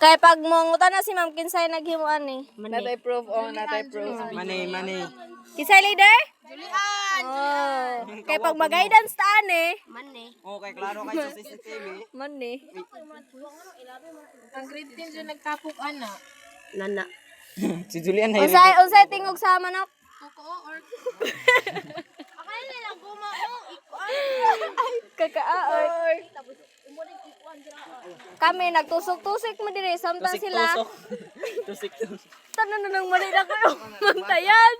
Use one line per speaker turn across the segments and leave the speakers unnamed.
Kay pag mangutan na si Ma'am Kinsay naghimuan ni.
Natay proof, natay proof.
Money.
Kinsay leader?
Julian!
Oh. Kay pag mag-guidance taan eh.
Okay, klaro kayo sa CCTV.
Man eh.
Ang grade 10 dyan nagtapok, ana.
Nana.
Si Julian na
Unsay tingog sa manok?
Kuko or... Akala nilang gumao.
Kakaaor. Kami nagtusok-tusik mo dire samtang sila.
Tusik.
Tanan na nang mali na kayo. Mantayan.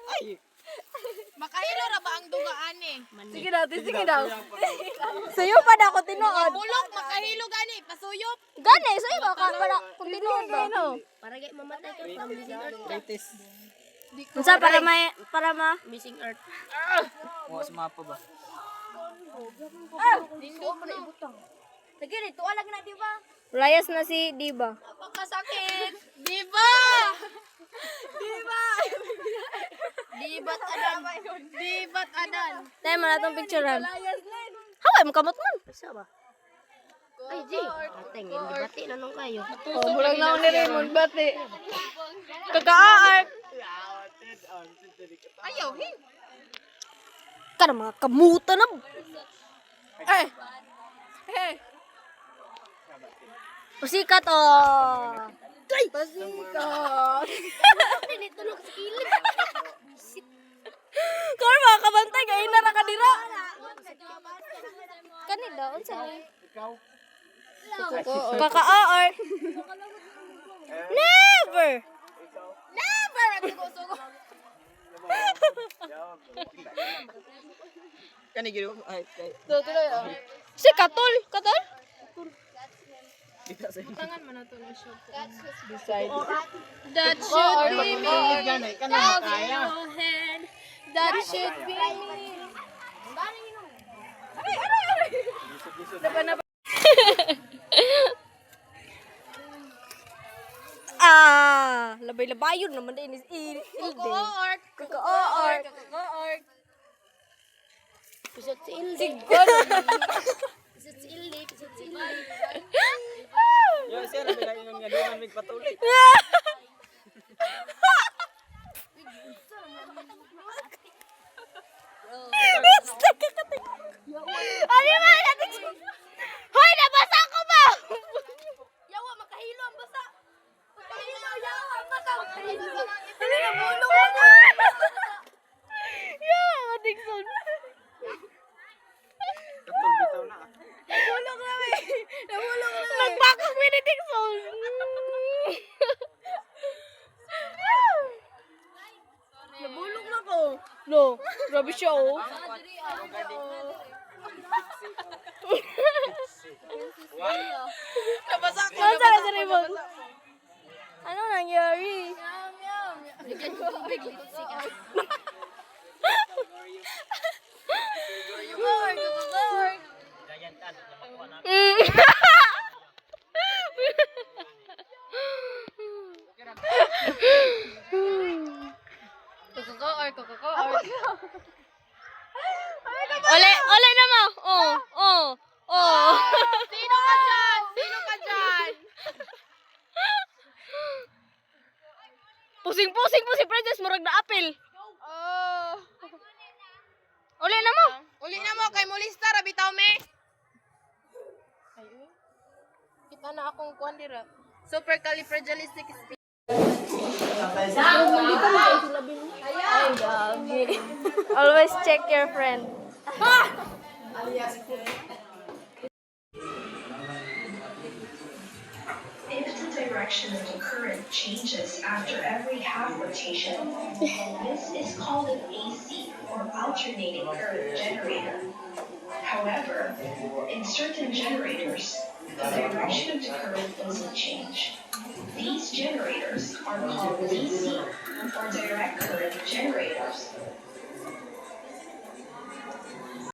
Makahilo ra ba ang dugaan eh?
Sige daw. Sayo pa na ako tinuod.
Bulok, makahilo gani, pasuyop.
Gani, sayo ka para kung tinuod ba no.
Para gay mamatay ka from missing earth.
Latest.
Unsa para ma
Missing earth.
Wa sa mapa ba?
Nindot mo na ibutang.
Sige dito alag na di ba? Layas na si Diba.
Napakasakit. Diba? Dibat adan. Dibat adan.
Tayo mo na itong picturean. Haway mo kamot man.
Ay, G. Ateng, hindi bati na nung kayo.
Bulag na ako ni Raymond bati. Kakaart.
Ayaw, hin.
Kana mga kamuta na.
Eh.
Pasikat oh.
Pasikat.
Tinitulog sa kilid. Kung mga kabantay, kayo na nakadira. Kanida, unsa ni? Kaka-aart. Never!
Never! Ang sugo-sugo.
Kani gino ay
Tuloy ah.
Si Katol. Katol?
Tangan mo na ito na shoot. That should be me. That should be me.
Labay-labayon naman din is ilde.
Kaka-art.
Kaka-aart.
Kaka-art.
Pisot si ilde.
Pisot si Ildi. Pisot si Ildi.
Yo siya na bilangin nga doon mig patuloy.
Ano ba natin? Hoy, nabasa ko ba?
Yawa, makahilo ang basa. Makahilo, yawa, ang basa. Makahilo.
Ano na bulong mo na? Yeah, Dixon.
Katul bitaw na.
Nabulong na eh. Nagpakok mo ni Dixon. Nabulong na ko. No, grabe siya oh.
Nabasa ko.
Ano sa Raymond? Ano nangyari?
Bigyan ko tubig. Sika. Kaka-art.
Ole na mo. Oh.
Sino ka dyan?
Pusing po si Princess murag na apil.
Oh.
Ole na mo.
Uli na mo, kay Molista, rabitaw me. Ayun. Kita na akong kwandira. Supercalifragilistic.
Always check your friend.
If the direction of the current changes after every half rotation, this is called an AC or alternating current generator. However, in certain generators, the direction of the current doesn't change. These generators are called DC or direct current generators.